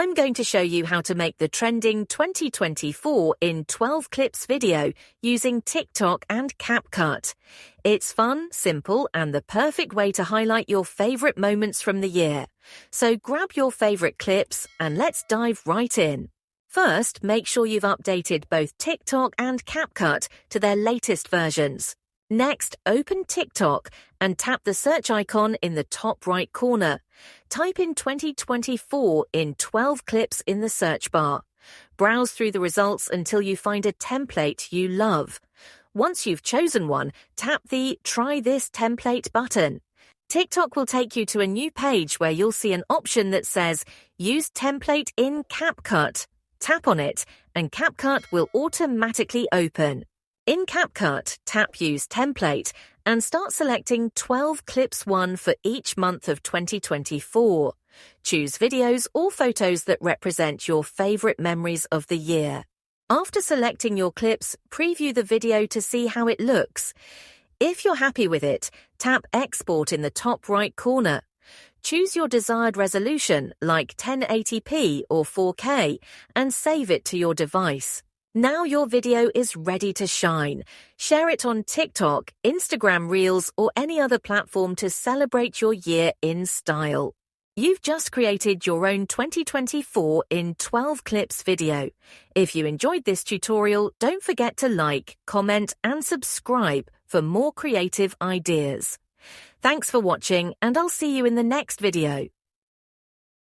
I'm going to show you how to make the trending 2024 in 12 clips video using TikTok and CapCut. It's fun, simple, and the perfect way to highlight your favorite moments from the year. So grab your favorite clips and let's dive right in. First, make sure you've updated both TikTok and CapCut to their latest versions. Next, open TikTok and tap the search icon in the top right corner. Type in 2024 in 12 clips in the search bar. Browse through the results until you find a template you love. Once you've chosen one, tap the Try This Template button. TikTok will take you to a new page where you'll see an option that says Use Template in CapCut. Tap on it, and CapCut will automatically open. In CapCut, tap Use Template and start selecting 12 clips one for each month of 2024. Choose videos or photos that represent your favorite memories of the year. After selecting your clips, preview the video to see how it looks. If you're happy with it, tap Export in the top right corner. Choose your desired resolution, like 1080p or 4K, and save it to your device. Now your video is ready to shine. Share it on TikTok, Instagram Reels, or any other platform to celebrate your year in style. You've just created your own 2024 in 12 clips video. If you enjoyed this tutorial, don't forget to like, comment, and subscribe for more creative ideas. Thanks for watching, and I'll see you in the next video.